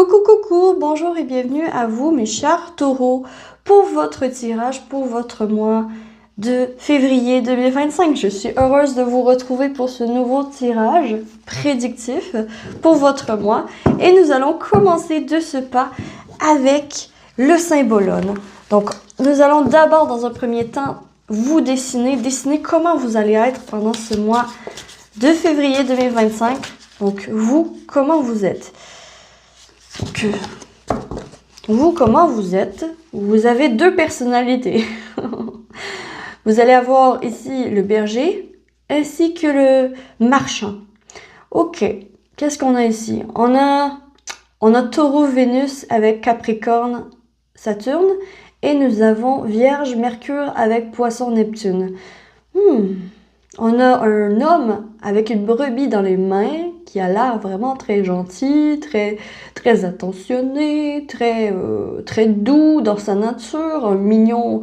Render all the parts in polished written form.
Coucou, bonjour et bienvenue à vous mes chers taureaux pour votre tirage pour votre mois de février 2025. Je suis heureuse de vous retrouver pour ce nouveau tirage prédictif pour votre mois et nous allons commencer de ce pas avec le symbolone. Donc nous allons d'abord dans un premier temps vous dessiner comment vous allez être pendant ce mois de février 2025. Donc vous, comment vous êtes? Donc, vous, comment vous êtes? Vous avez deux personnalités. Vous allez avoir ici le berger ainsi que le marchand. Ok, qu'est-ce qu'on a ici? On a Taureau Vénus avec Capricorne Saturne et nous avons Vierge Mercure avec Poisson Neptune. On a un homme avec une brebis dans les mains qui a l'air vraiment très gentil, très attentionné, très doux dans sa nature, un mignon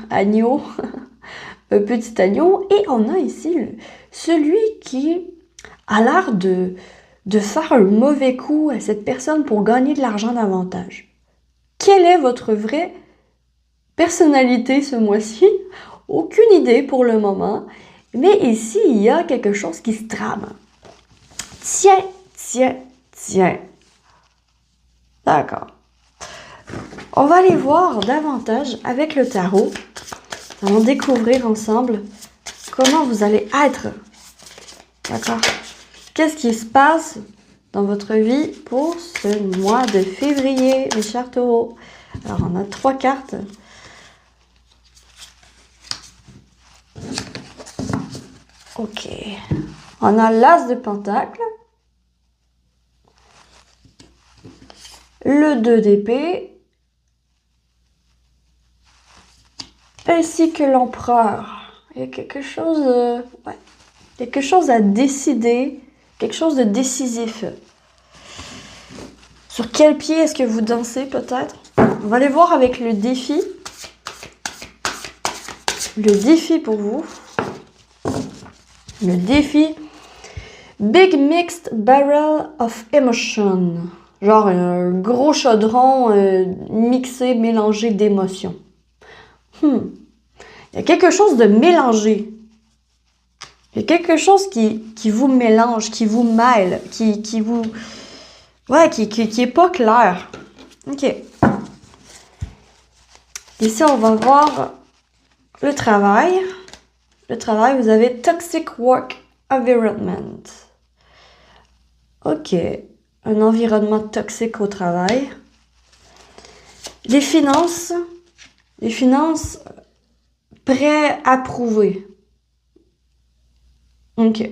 agneau, un petit agneau. Et on a ici celui qui a l'air de faire un mauvais coup à cette personne pour gagner de l'argent davantage. Quelle est votre vraie personnalité ce mois-ci? Aucune idée pour le moment, mais ici, il y a quelque chose qui se trame. Tiens. D'accord. On va aller voir davantage avec le tarot. Nous allons découvrir ensemble comment vous allez être. D'accord. Qu'est-ce qui se passe dans votre vie pour ce mois de février, mes chers taureaux? Alors, on a 3 cartes. Ok, on a l'As de Pentacle, le 2 d'épée, ainsi que l'Empereur. Il y a quelque chose à décider, quelque chose de décisif. Sur quel pied est-ce que vous dansez peut-être? On va aller voir avec le défi. Le défi pour vous. Le défi Big Mixed Barrel of Emotion. Genre un gros chaudron mixé, mélangé d'émotions. Il y a quelque chose de mélangé. Il y a quelque chose qui vous mélange, qui vous mêle, qui vous... Ouais, qui est pas clair. Ok. Ici, on va voir le travail. Le travail, vous avez Toxic Work Environment. Ok, un environnement toxique au travail. Les finances prêts à prouver. Ok.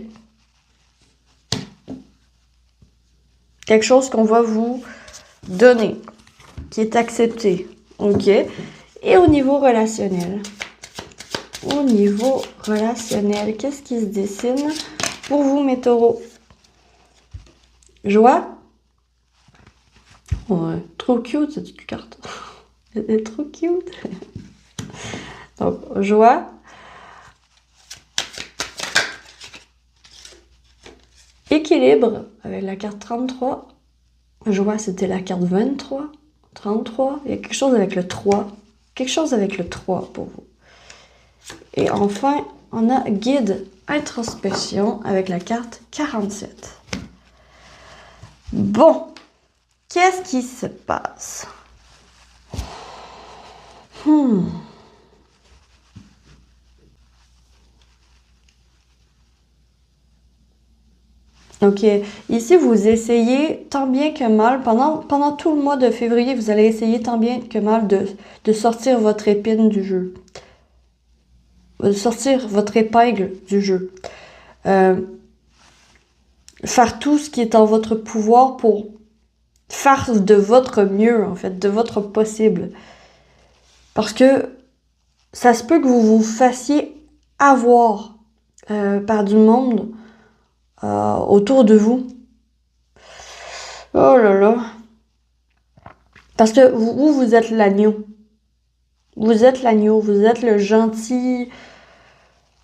Quelque chose qu'on va vous donner, qui est accepté. Ok. Et au niveau relationnel. Qu'est-ce qui se dessine pour vous, mes taureaux? Joie? Ouais, trop cute cette carte. Elle est trop cute. Donc, joie. Équilibre avec la carte 33. Joie, c'était la carte 23. 33. Il y a quelque chose avec le 3. Quelque chose avec le 3 pour vous. Et enfin, on a guide introspection avec la carte 47. Bon, qu'est-ce qui se passe? Ok, ici vous essayez tant bien que mal, pendant tout le mois de février, vous allez essayer tant bien que mal de sortir votre épine du jeu. De sortir votre épingle du jeu. Faire tout ce qui est en votre pouvoir pour faire de votre mieux, en fait, de votre possible. Parce que ça se peut que vous vous fassiez avoir par du monde autour de vous. Oh là là. Parce que vous êtes l'agneau. Vous êtes l'agneau, vous êtes le gentil,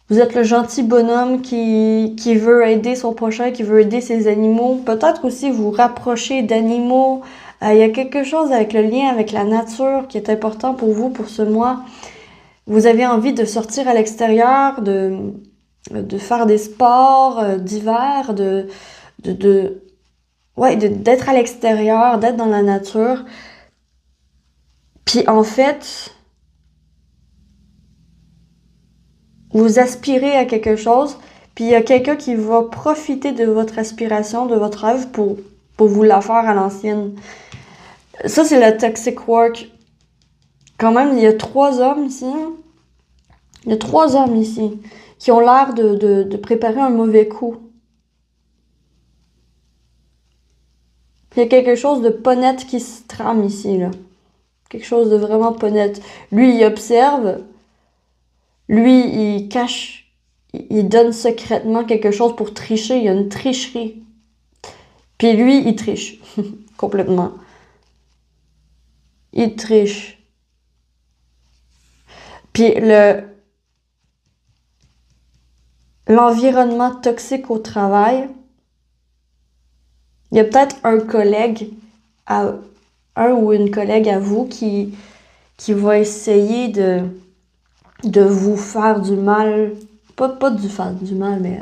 Vous êtes le gentil bonhomme qui veut aider son prochain, qui veut aider ses animaux. Peut-être aussi vous rapprocher d'animaux. Il y a quelque chose avec le lien avec la nature qui est important pour vous pour ce mois. Vous avez envie de sortir à l'extérieur, de faire des sports d'hiver, d'être à l'extérieur, d'être dans la nature. Puis en fait, vous aspirez à quelque chose, puis il y a quelqu'un qui va profiter de votre aspiration, de votre rêve pour vous la faire à l'ancienne. Ça, c'est le toxic work. Quand même, il y a 3 hommes ici. Il y a 3 hommes ici qui ont l'air de préparer un mauvais coup. Il y a quelque chose de pas net qui se trame ici, là. Quelque chose de vraiment pas net. Lui, il observe. Lui, il cache, il donne secrètement quelque chose pour tricher. Il y a une tricherie. Puis lui, il triche. Complètement. Il triche. Puis l'environnement toxique au travail, il y a peut-être un ou une collègue à vous qui va essayer de vous faire du mal, pas de faire du mal, mais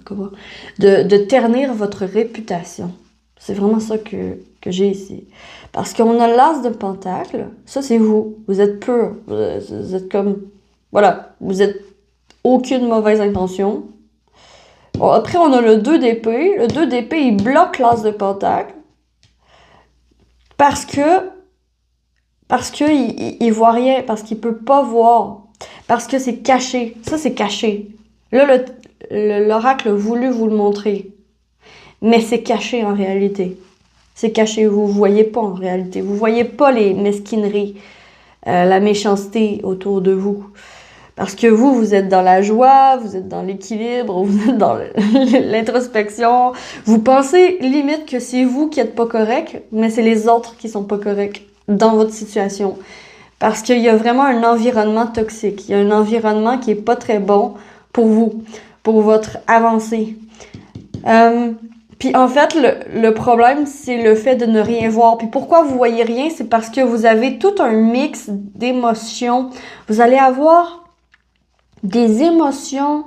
comment, de ternir votre réputation. C'est vraiment ça que j'ai ici. Parce qu'on a l'as de pentacle, ça c'est vous. Vous êtes pur. Vous êtes comme, voilà, vous êtes aucune mauvaise intention. Bon, après, on a le 2 d'épée. Le 2 d'épée, il bloque l'as de pentacle. Parce que il voit rien, parce qu'il peut pas voir. Parce que c'est caché. Ça, c'est caché. Là, l'oracle a voulu vous le montrer. Mais c'est caché en réalité. C'est caché. Vous voyez pas en réalité. Vous voyez pas les mesquineries, la méchanceté autour de vous. Parce que vous êtes dans la joie, vous êtes dans l'équilibre, vous êtes dans l'introspection. Vous pensez limite que c'est vous qui êtes pas correct, mais c'est les autres qui sont pas corrects dans votre situation. Parce qu'il y a vraiment un environnement toxique. Il y a un environnement qui est pas très bon pour vous, pour votre avancée. Puis en fait, le problème, c'est le fait de ne rien voir. Puis pourquoi vous voyez rien? C'est parce que vous avez tout un mix d'émotions. Vous allez avoir des émotions,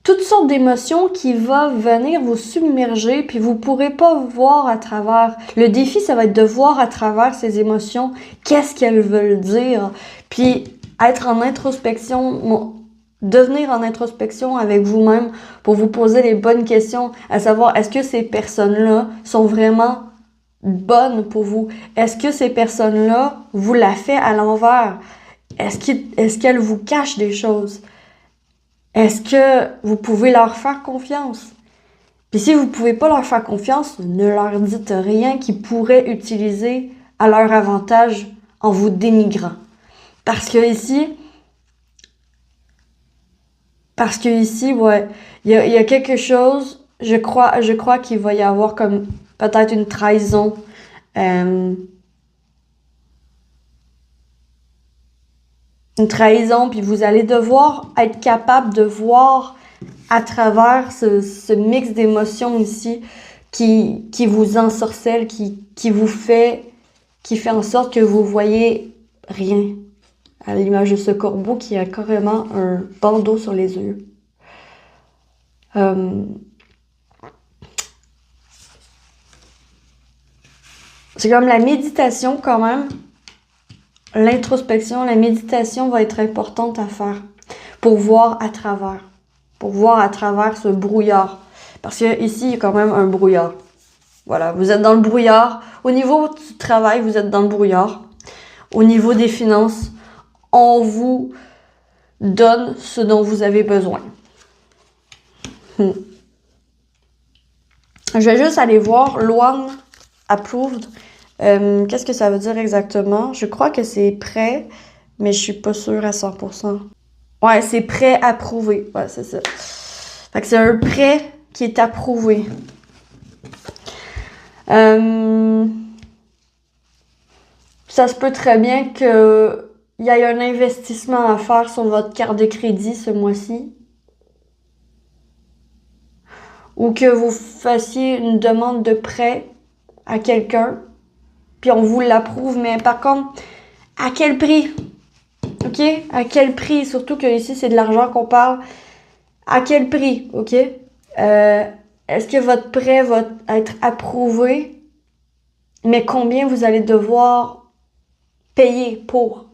toutes sortes d'émotions qui vont venir vous submerger, puis vous pourrez pas voir à travers. Le défi, ça va être de voir à travers ces émotions, qu'est-ce qu'elles veulent dire, puis être en introspection, devenir en introspection avec vous-même pour vous poser les bonnes questions, à savoir, est-ce que ces personnes-là sont vraiment bonnes pour vous? Est-ce que ces personnes-là vous la fait à l'envers? Est-ce qu'elles vous cachent des choses? Est-ce que vous pouvez leur faire confiance? Puis si vous pouvez pas leur faire confiance, ne leur dites rien qu'ils pourraient utiliser à leur avantage en vous dénigrant. Parce que ici, ouais, il y a quelque chose, je crois qu'il va y avoir comme peut-être une trahison. Une trahison, puis vous allez devoir être capable de voir à travers ce mix d'émotions ici qui vous ensorcelle, qui fait en sorte que vous voyez rien. À l'image de ce corbeau qui a carrément un bandeau sur les yeux. C'est comme la méditation quand même. L'introspection, la méditation va être importante à faire pour voir à travers ce brouillard. Parce que ici, il y a quand même un brouillard. Voilà, vous êtes dans le brouillard. Au niveau du travail, vous êtes dans le brouillard. Au niveau des finances, on vous donne ce dont vous avez besoin. Je vais juste aller voir Loan Approved. Qu'est-ce que ça veut dire exactement? Je crois que c'est prêt, mais je suis pas sûre à 100%. Ouais, c'est prêt approuvé. Ouais, c'est ça. Fait que c'est un prêt qui est approuvé. Ça se peut très bien qu'il y ait un investissement à faire sur votre carte de crédit ce mois-ci. ou que vous fassiez une demande de prêt à quelqu'un, puis on vous l'approuve, mais par contre, à quel prix? OK? À quel prix? Surtout que ici, c'est de l'argent qu'on parle. À quel prix? OK? Est-ce que votre prêt va être approuvé? Mais combien vous allez devoir payer pour?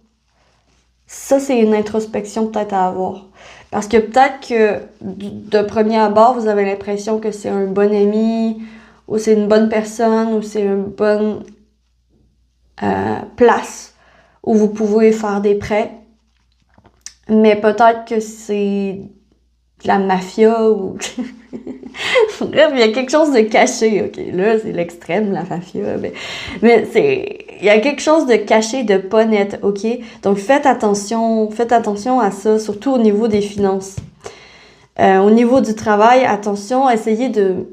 Ça, c'est une introspection peut-être à avoir. Parce que peut-être que de premier abord, vous avez l'impression que c'est un bon ami, ou c'est une bonne personne, ou c'est une bonne place où vous pouvez faire des prêts. Mais peut-être que c'est de la mafia ou... Bref, il y a quelque chose de caché, OK? Là, c'est l'extrême, la mafia. Mais c'est... Il y a quelque chose de caché, de pas net, OK? Donc, faites attention à ça, surtout au niveau des finances. Au niveau du travail, attention, essayez de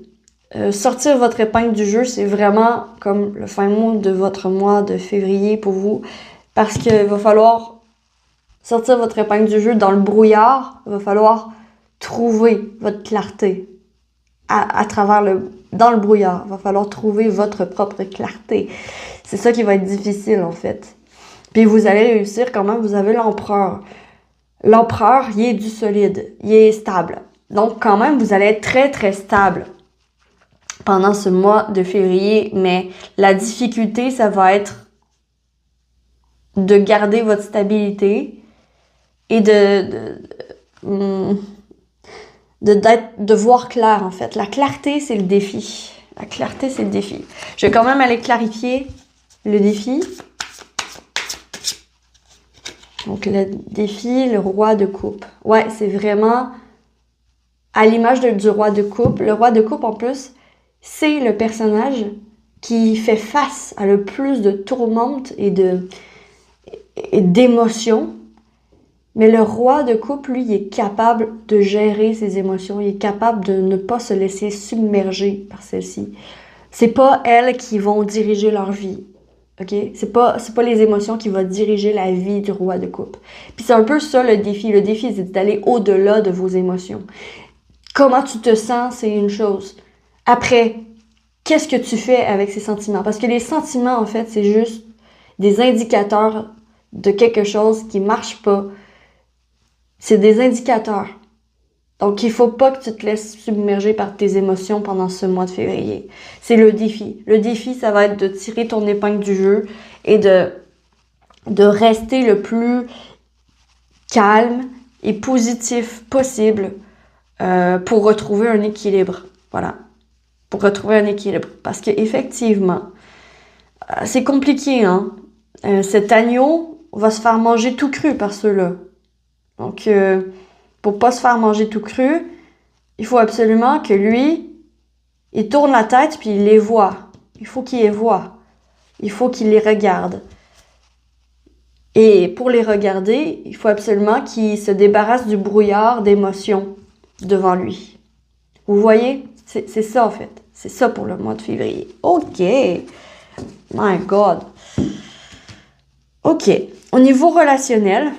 sortir votre épingle du jeu. C'est vraiment comme le fin mot de votre mois de février pour vous. Parce qu'il va falloir sortir votre épingle du jeu dans le brouillard. Il va falloir trouver votre clarté dans le brouillard. Il va falloir trouver votre propre clarté. C'est ça qui va être difficile, en fait. Puis vous allez réussir quand même. Vous avez l'empereur. L'empereur, il est du solide. Il est stable. Donc, quand même, vous allez être très, très stable pendant ce mois de février. Mais la difficulté, ça va être de garder votre stabilité et de voir clair, en fait. La clarté, c'est le défi. La clarté, c'est le défi. Je vais quand même aller clarifier le défi. Donc, le défi, le roi de coupe. Ouais, c'est vraiment à l'image du roi de coupe. Le roi de coupe, en plus, c'est le personnage qui fait face à le plus de tourmentes et d'émotions. Mais le roi de coupe, lui, il est capable de gérer ses émotions. Il est capable de ne pas se laisser submerger par celles-ci. C'est pas elles qui vont diriger leur vie. OK? C'est pas les émotions qui vont diriger la vie du roi de coupe. Puis c'est un peu ça le défi. Le défi, c'est d'aller au-delà de vos émotions. Comment tu te sens, c'est une chose. Après, qu'est-ce que tu fais avec ces sentiments? Parce que les sentiments, en fait, c'est juste des indicateurs de quelque chose qui marche pas. C'est des indicateurs. Donc, il faut pas que tu te laisses submerger par tes émotions pendant ce mois de février. C'est le défi. Le défi, ça va être de tirer ton épingle du jeu et de rester le plus calme et positif possible pour retrouver un équilibre. Voilà. Pour retrouver un équilibre. Parce que effectivement, c'est compliqué, hein. Cet agneau va se faire manger tout cru par ceux-là. Donc, pour pas se faire manger tout cru, il faut absolument que lui, il tourne la tête puis il les voit. Il faut qu'il les voit. Il faut qu'il les regarde. Et pour les regarder, il faut absolument qu'il se débarrasse du brouillard d'émotions devant lui. Vous voyez? C'est ça, en fait. C'est ça pour le mois de février. OK. My God. OK. Au niveau relationnel,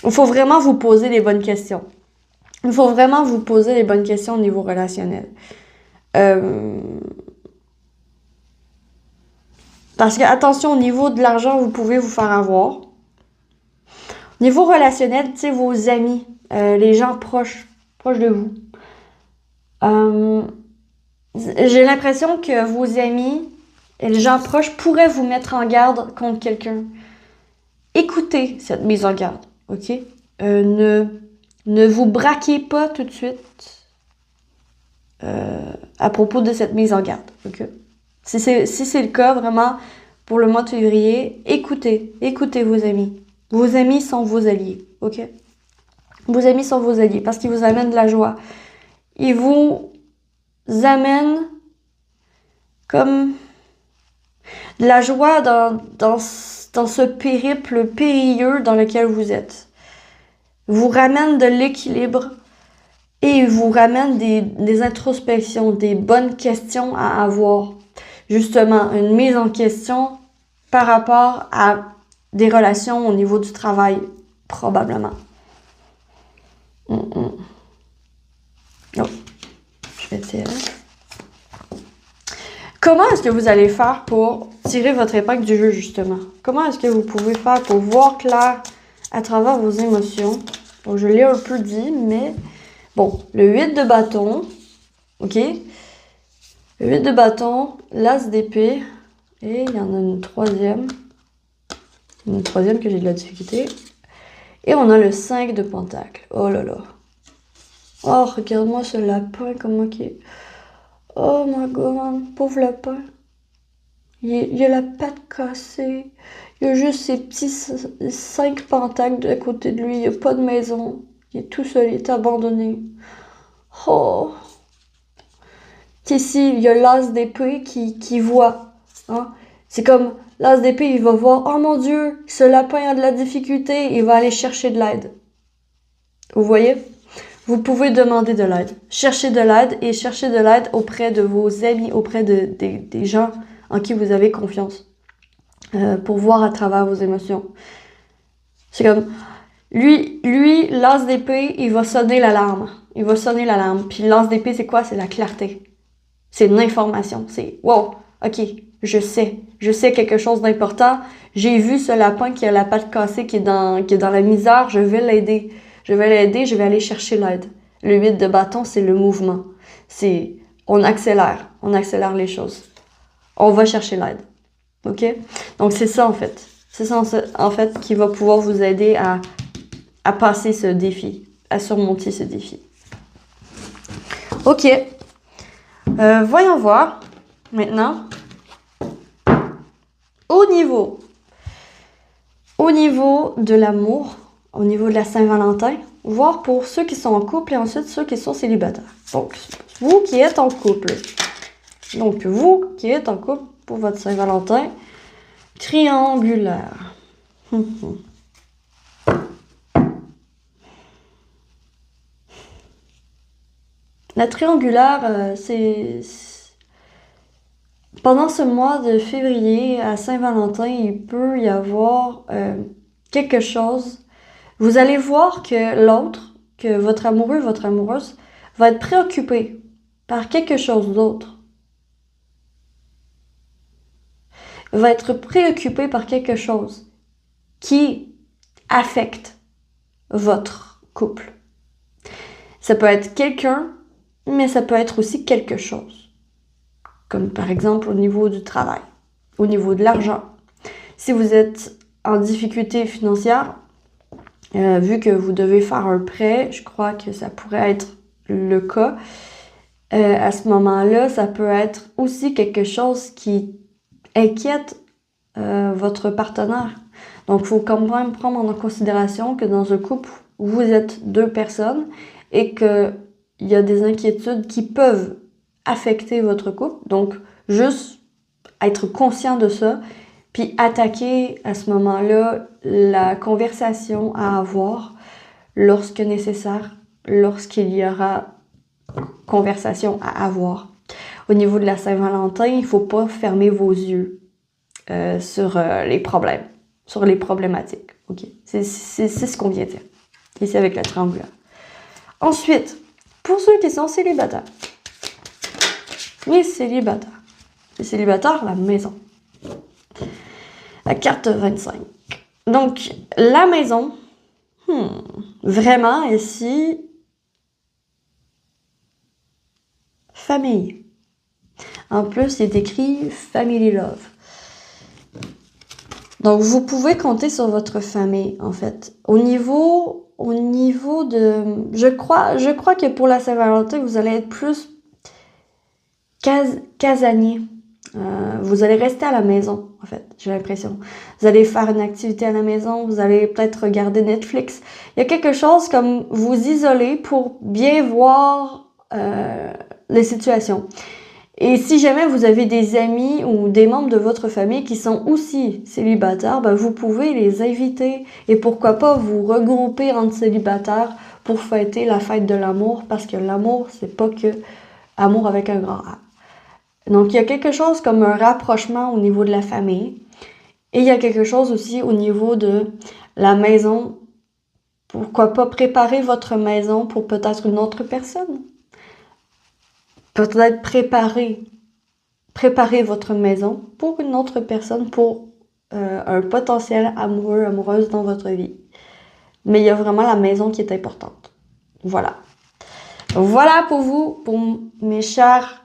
il faut vraiment vous poser les bonnes questions. Il faut vraiment vous poser les bonnes questions au niveau relationnel. Parce que, attention, au niveau de l'argent, vous pouvez vous faire avoir. Au niveau relationnel, tu sais, vos amis, les gens proches de vous. J'ai l'impression que vos amis et les gens proches pourraient vous mettre en garde contre quelqu'un. Écoutez cette mise en garde, OK? Ne vous braquez pas tout de suite à propos de cette mise en garde, OK? Si c'est le cas, vraiment, pour le mois de février, écoutez vos amis. Vos amis sont vos alliés, OK? Vos amis sont vos alliés parce qu'ils vous amènent de la joie. Ils vous amènent comme de la joie dans ce périple périlleux dans lequel vous êtes. Vous ramènent de l'équilibre et vous ramènent des introspections, des bonnes questions à avoir. Justement, une mise en question par rapport à des relations au niveau du travail, probablement. Oh, je vais tirer. Comment est-ce que vous allez faire pour tirer votre épingle du jeu, justement? Comment est-ce que vous pouvez faire pour voir clair à travers vos émotions? Bon, je l'ai un peu dit, mais bon, le 8 de bâton, ok? Le 8 de bâton, l'as d'épée, et il y en a une troisième. Une troisième que j'ai de la difficulté. Et on a le 5 de pentacle. Oh là là. Oh, regarde-moi ce lapin, comment qu'il est. Oh my god, pauvre lapin. Il a la patte cassée. Il y a juste ces petits 5 pentacles à côté de lui. Il n'y a pas de maison. Il est tout seul, il est abandonné. Oh. Ici, il y a l'as d'épée qui voit. Hein? C'est comme l'as d'épée, il va voir, oh mon Dieu, ce lapin a de la difficulté, il va aller chercher de l'aide. Vous voyez? Vous pouvez demander de l'aide. Cherchez de l'aide et cherchez de l'aide auprès de vos amis, auprès des gens en qui vous avez confiance. Pour voir à travers vos émotions. C'est comme, lui, l'as d'épée, il va sonner l'alarme. Il va sonner l'alarme. Puis l'as d'épée, c'est quoi? C'est la clarté. C'est une information. C'est, wow, ok, je sais quelque chose d'important. J'ai vu ce lapin qui a la patte cassée, qui est dans la misère. Je vais l'aider. Je vais aller chercher l'aide. Le 8 de bâton, c'est le mouvement. C'est, on accélère les choses. On va chercher l'aide. Ok? Donc, c'est ça, en fait. C'est ça, en fait, qui va pouvoir vous aider à passer ce défi, à surmonter ce défi. Ok. Voyons voir, maintenant, au niveau de l'amour, au niveau de la Saint-Valentin, voir pour ceux qui sont en couple et ensuite ceux qui sont célibataires. Donc, vous qui êtes en couple. Donc, vous qui êtes en couple pour votre Saint-Valentin, triangulaire. La triangulaire, c'est... Pendant ce mois de février à Saint-Valentin, il peut y avoir quelque chose. Vous allez voir que l'autre, que votre amoureux, votre amoureuse, va être préoccupé par quelque chose d'autre. Va être préoccupé par quelque chose qui affecte votre couple. Ça peut être quelqu'un, mais ça peut être aussi quelque chose. Comme par exemple au niveau du travail, au niveau de l'argent. Si vous êtes en difficulté financière, vu que vous devez faire un prêt, je crois que ça pourrait être le cas. À ce moment-là, ça peut être aussi quelque chose qui inquiète votre partenaire. Donc, il faut quand même prendre en considération que dans un couple, vous êtes deux personnes et qu'il y a des inquiétudes qui peuvent affecter votre couple. Donc, juste être conscient de ça, puis attaquer à ce moment-là la conversation à avoir lorsque nécessaire, lorsqu'il y aura conversation à avoir. Au niveau de la Saint-Valentin, il ne faut pas fermer vos yeux sur les problèmes, sur les problématiques. Ok, c'est ce qu'on vient de dire ici avec la triangulaire. Ensuite, pour ceux qui sont célibataires, les célibataires, la maison. La carte 25. Donc, la maison, vraiment ici, famille. En plus, il est écrit Family Love. Donc, vous pouvez compter sur votre famille, en fait. Au niveau de... Je crois que pour la Saint-Valentin, vous allez être plus casanier. Vous allez rester à la maison, en fait, j'ai l'impression. Vous allez faire une activité à la maison, vous allez peut-être regarder Netflix. Il y a quelque chose comme vous isoler pour bien voir les situations. Et si jamais vous avez des amis ou des membres de votre famille qui sont aussi célibataires, ben vous pouvez les inviter et pourquoi pas vous regrouper entre célibataires pour fêter la fête de l'amour, parce que l'amour, c'est pas que amour avec un grand A. Donc, il y a quelque chose comme un rapprochement au niveau de la famille et il y a quelque chose aussi au niveau de la maison Pourquoi pas préparer votre maison pour peut-être une autre personne? Peut-être préparer votre maison pour une autre personne, pour un potentiel amoureux, amoureuse dans votre vie. Mais il y a vraiment la maison qui est importante. Voilà. Voilà pour vous, pour mes chers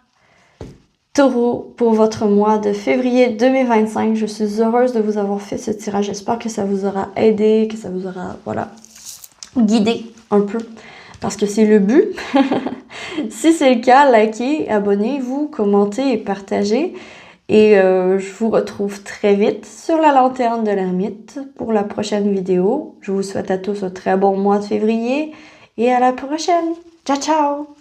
Taureaux, pour votre mois de février 2025. Je suis heureuse de vous avoir fait ce tirage. J'espère que ça vous aura aidé, que ça vous aura, voilà, guidé un peu. Parce que c'est le but. Si c'est le cas, likez, abonnez-vous, commentez et partagez. Et je vous retrouve très vite sur la lanterne de l'ermite pour la prochaine vidéo. Je vous souhaite à tous un très bon mois de février et à la prochaine. Ciao, ciao!